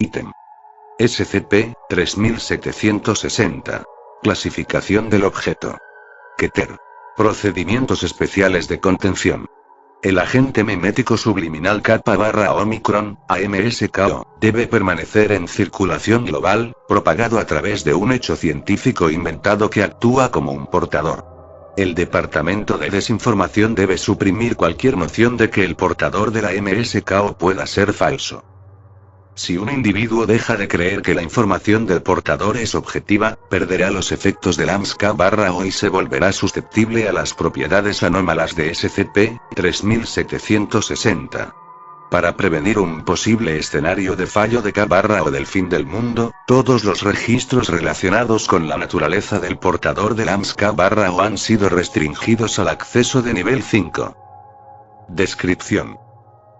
Ítem. SCP-3760. Clasificación del objeto. Keter. Procedimientos especiales de contención. El agente memético subliminal Kappa/Omicron, AMSKO, debe permanecer en circulación global, propagado a través de un hecho científico inventado que actúa como un portador. El Departamento de Desinformación debe suprimir cualquier noción de que el portador de la MSKO pueda ser falso. Si un individuo deja de creer que la información del portador es objetiva, perderá los efectos del AMSK/O y se volverá susceptible a las propiedades anómalas de SCP-3760. Para prevenir un posible escenario de fallo de K/O del fin del mundo, todos los registros relacionados con la naturaleza del portador del AMSK/O han sido restringidos al acceso de nivel 5. Descripción.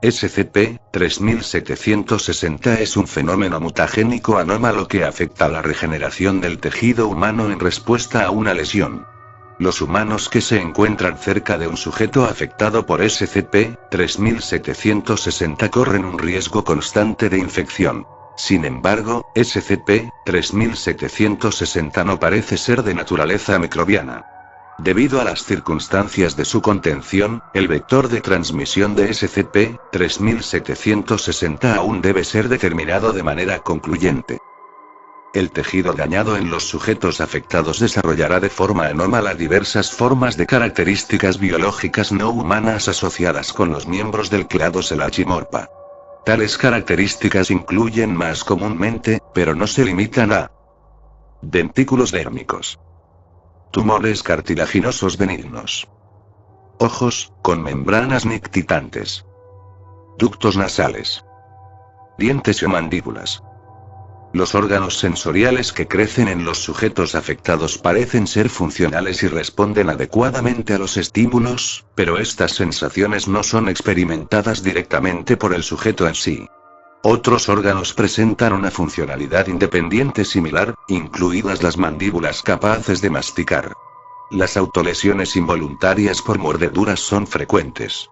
SCP-3760 es un fenómeno mutagénico anómalo que afecta a la regeneración del tejido humano en respuesta a una lesión. Los humanos que se encuentran cerca de un sujeto afectado por SCP-3760 corren un riesgo constante de infección. Sin embargo, SCP-3760 no parece ser de naturaleza microbiana. Debido a las circunstancias de su contención, el vector de transmisión de SCP-3760 aún debe ser determinado de manera concluyente. El tejido dañado en los sujetos afectados desarrollará de forma anómala diversas formas de características biológicas no humanas asociadas con los miembros del clado Selachimorpha. Tales características incluyen más comúnmente, pero no se limitan a: dentículos dérmicos, tumores cartilaginosos benignos, ojos, con membranas nictitantes, ductos nasales, dientes o mandíbulas. Los órganos sensoriales que crecen en los sujetos afectados parecen ser funcionales y responden adecuadamente a los estímulos, pero estas sensaciones no son experimentadas directamente por el sujeto en sí. Otros órganos presentan una funcionalidad independiente similar, incluidas las mandíbulas capaces de masticar. Las autolesiones involuntarias por mordeduras son frecuentes.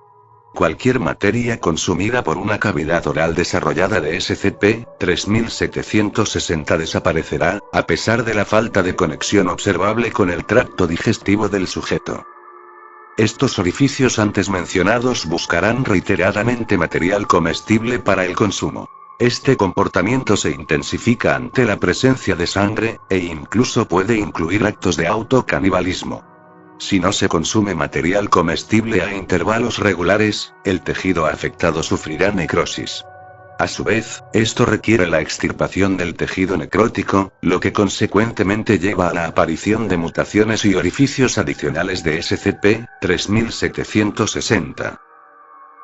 Cualquier materia consumida por una cavidad oral desarrollada de SCP-3760 desaparecerá, a pesar de la falta de conexión observable con el tracto digestivo del sujeto. Estos orificios antes mencionados buscarán reiteradamente material comestible para el consumo. Este comportamiento se intensifica ante la presencia de sangre, e incluso puede incluir actos de autocanibalismo. Si no se consume material comestible a intervalos regulares, el tejido afectado sufrirá necrosis. A su vez, esto requiere la extirpación del tejido necrótico, lo que consecuentemente lleva a la aparición de mutaciones y orificios adicionales de SCP-3760.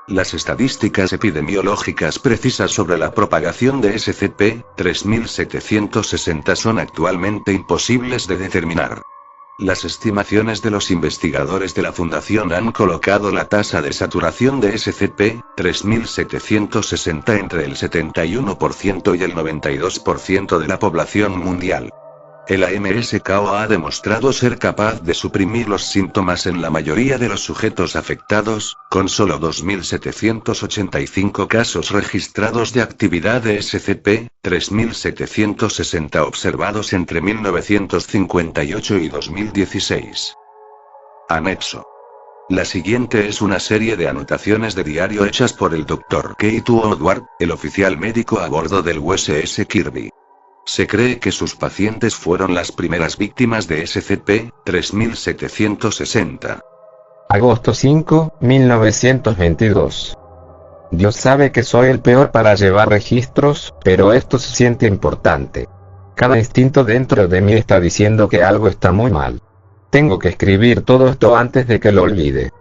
Las estadísticas epidemiológicas precisas sobre la propagación de SCP-3760 son actualmente imposibles de determinar. Las estimaciones de los investigadores de la Fundación han colocado la tasa de saturación de SCP-3760 entre el 71% y el 92% de la población mundial. El AMSKO ha demostrado ser capaz de suprimir los síntomas en la mayoría de los sujetos afectados, con solo 2.785 casos registrados de actividad de SCP-3760 observados entre 1958 y 2016. Anexo. La siguiente es una serie de anotaciones de diario hechas por el Dr. Keith Woodward, el oficial médico a bordo del USS Kirby. Se cree que sus pacientes fueron las primeras víctimas de SCP-3760. Agosto 5, 1922. Dios sabe que soy el peor para llevar registros, pero esto se siente importante. Cada instinto dentro de mí está diciendo que algo está muy mal. Tengo que escribir todo esto antes de que lo olvide.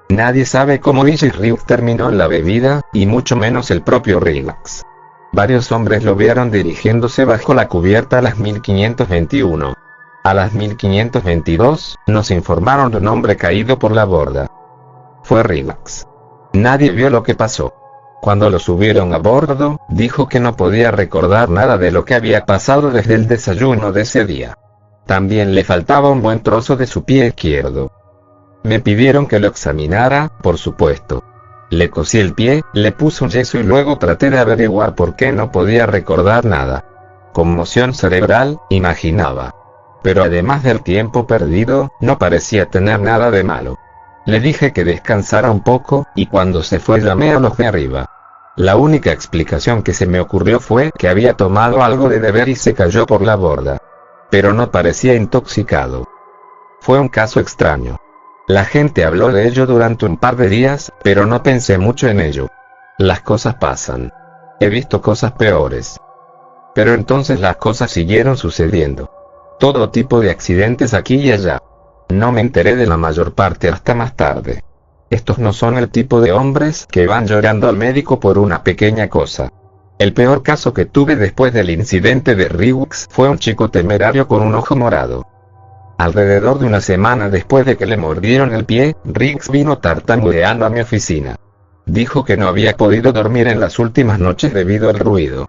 Nadie sabe cómo DJ Ryuk terminó en la bebida, y mucho menos el propio Relax. Varios hombres lo vieron dirigiéndose bajo la cubierta a las 1521. A las 1522, nos informaron de un hombre caído por la borda. Fue Relax. Nadie vio lo que pasó. Cuando lo subieron a bordo, dijo que no podía recordar nada de lo que había pasado desde el desayuno de ese día. También le faltaba un buen trozo de su pie izquierdo. Me pidieron que lo examinara, por supuesto. Le cosí el pie, le puse un yeso y luego traté de averiguar por qué no podía recordar nada. Conmoción cerebral, imaginaba. Pero además del tiempo perdido, no parecía tener nada de malo. Le dije que descansara un poco, y cuando se fue llamé a los de arriba. La única explicación que se me ocurrió fue que había tomado algo de beber y se cayó por la borda. Pero no parecía intoxicado. Fue un caso extraño. La gente habló de ello durante un par de días, pero no pensé mucho en ello. Las cosas pasan. He visto cosas peores. Pero entonces las cosas siguieron sucediendo. Todo tipo de accidentes aquí y allá. No me enteré de la mayor parte hasta más tarde. Estos no son el tipo de hombres que van llorando al médico por una pequeña cosa. El peor caso que tuve después del incidente de Riggs fue un chico temerario con un ojo morado. Alrededor de una semana después de que le mordieron el pie, Riggs vino tartamudeando a mi oficina. Dijo que no había podido dormir en las últimas noches debido al ruido.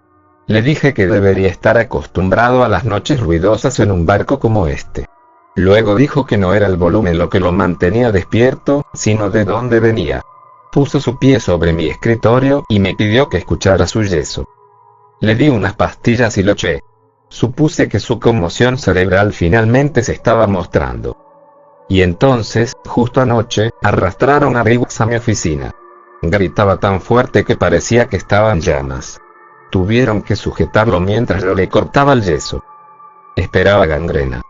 Le dije que debería estar acostumbrado a las noches ruidosas en un barco como este. Luego dijo que no era el volumen lo que lo mantenía despierto, sino de dónde venía. Puso su pie sobre mi escritorio y me pidió que escuchara su yeso. Le di unas pastillas y lo eché. Supuse que su conmoción cerebral finalmente se estaba mostrando. Y entonces, justo anoche, arrastraron a Riggs a mi oficina. Gritaba tan fuerte que parecía que estaba en llamas. Tuvieron que sujetarlo mientras yo le cortaba el yeso. Esperaba gangrena.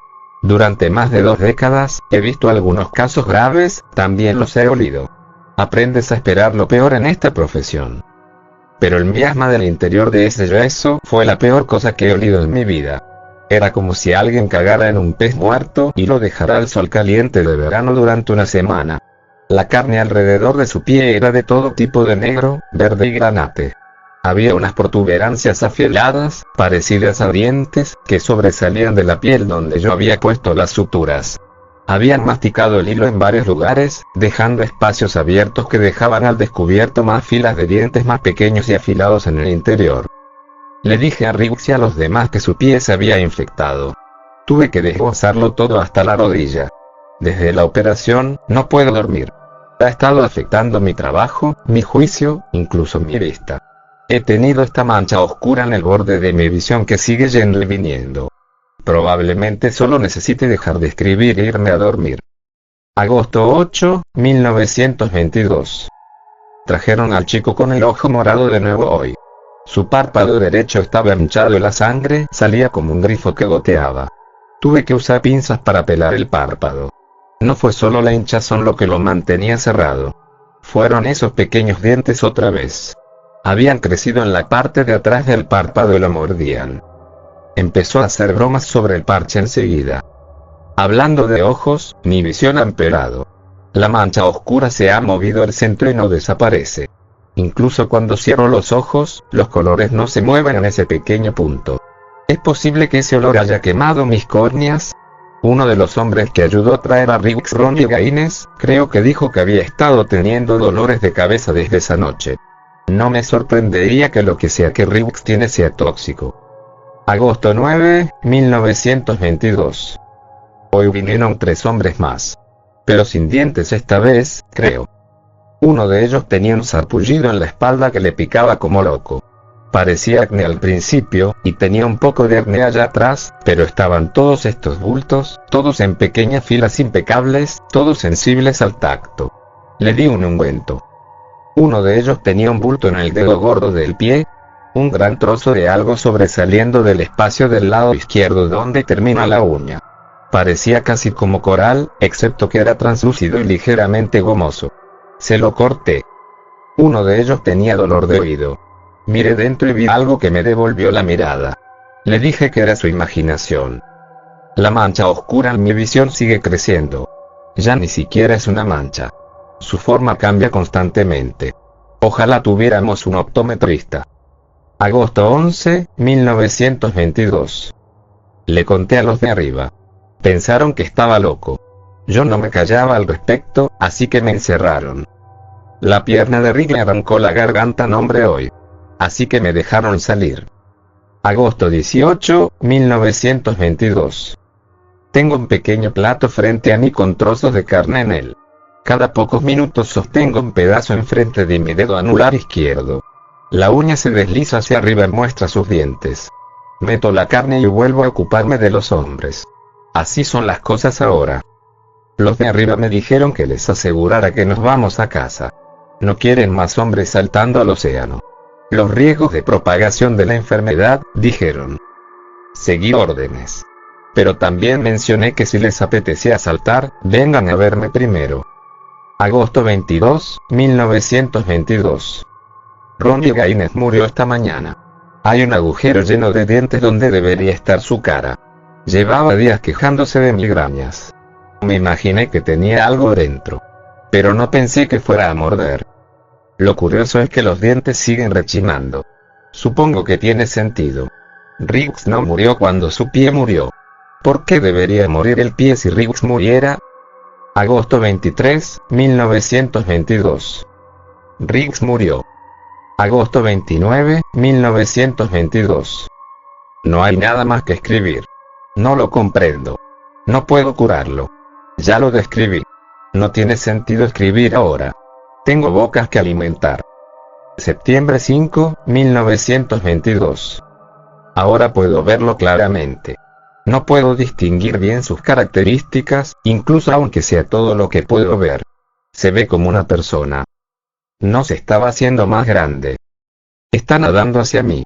Durante más de 2 décadas, he visto algunos casos graves, también los he olido. Aprendes a esperar lo peor en esta profesión. Pero el miasma del interior de ese yeso fue la peor cosa que he olido en mi vida. Era como si alguien cagara en un pez muerto y lo dejara al sol caliente de verano durante una semana. La carne alrededor de su pie era de todo tipo de negro, verde y granate. Había unas protuberancias afiladas, parecidas a dientes, que sobresalían de la piel donde yo había puesto las suturas. Habían masticado el hilo en varios lugares, dejando espacios abiertos que dejaban al descubierto más filas de dientes más pequeños y afilados en el interior. Le dije a Riggs y a los demás que su pie se había infectado. Tuve que deshuesarlo todo hasta la rodilla. Desde la operación, no puedo dormir. Ha estado afectando mi trabajo, mi juicio, incluso mi vista. He tenido esta mancha oscura en el borde de mi visión que sigue yendo y viniendo. Probablemente solo necesite dejar de escribir e irme a dormir. Agosto 8, 1922. Trajeron al chico con el ojo morado de nuevo hoy. Su párpado derecho estaba hinchado y la sangre salía como un grifo que goteaba. Tuve que usar pinzas para pelar el párpado. No fue solo la hinchazón lo que lo mantenía cerrado. Fueron esos pequeños dientes otra vez. Habían crecido en la parte de atrás del párpado y lo mordían. Empezó a hacer bromas sobre el parche enseguida. Hablando de ojos, mi visión ha empeorado. La mancha oscura se ha movido al centro y no desaparece. Incluso cuando cierro los ojos, los colores no se mueven en ese pequeño punto. ¿Es posible que ese olor haya quemado mis córneas? Uno de los hombres que ayudó a traer a Riggs, Ronnie Gaines, creo que dijo que había estado teniendo dolores de cabeza desde esa noche. No me sorprendería que lo que sea que Riggs tiene sea tóxico. Agosto 9, 1922. Hoy vinieron 3 hombres más. Pero sin dientes esta vez, creo. Uno de ellos tenía un sarpullido en la espalda que le picaba como loco. Parecía acné al principio, y tenía un poco de acné allá atrás, pero estaban todos estos bultos, todos en pequeñas filas impecables, todos sensibles al tacto. Le di un ungüento. Uno de ellos tenía un bulto en el dedo gordo del pie, un gran trozo de algo sobresaliendo del espacio del lado izquierdo donde termina la uña. Parecía casi como coral, excepto que era translúcido y ligeramente gomoso. Se lo corté. Uno de ellos tenía dolor de oído. Miré dentro y vi algo que me devolvió la mirada. Le dije que era su imaginación. La mancha oscura en mi visión sigue creciendo. Ya ni siquiera es una mancha. Su forma cambia constantemente. Ojalá tuviéramos un optometrista. Agosto 11, 1922. Le conté a los de arriba. Pensaron que estaba loco. Yo no me callaba al respecto, así que me encerraron. La pierna de Rick le arrancó la garganta a hombre hoy. Así que me dejaron salir. Agosto 18, 1922. Tengo un pequeño plato frente a mí con trozos de carne en él. Cada pocos minutos sostengo un pedazo enfrente de mi dedo anular izquierdo. La uña se desliza hacia arriba y muestra sus dientes. Meto la carne y vuelvo a ocuparme de los hombres. Así son las cosas ahora. Los de arriba me dijeron que les asegurara que nos vamos a casa. No quieren más hombres saltando al océano. Los riesgos de propagación de la enfermedad, dijeron. Seguí órdenes. Pero también mencioné que si les apetecía saltar, vengan a verme primero. Agosto 22, 1922. Ronnie Gaines murió esta mañana. Hay un agujero lleno de dientes donde debería estar su cara. Llevaba días quejándose de migrañas. Me imaginé que tenía algo dentro. Pero no pensé que fuera a morder. Lo curioso es que los dientes siguen rechinando. Supongo que tiene sentido. Riggs no murió cuando su pie murió. ¿Por qué debería morir el pie si Riggs muriera? Agosto 23, 1922. Riggs murió. Agosto 29, 1922. No hay nada más que escribir. No lo comprendo. No puedo curarlo. Ya lo describí. No tiene sentido escribir ahora. Tengo bocas que alimentar. Septiembre 5, 1922. Ahora puedo verlo claramente. No puedo distinguir bien sus características, incluso aunque sea todo lo que puedo ver. Se ve como una persona. No se estaba haciendo más grande. Está nadando hacia mí.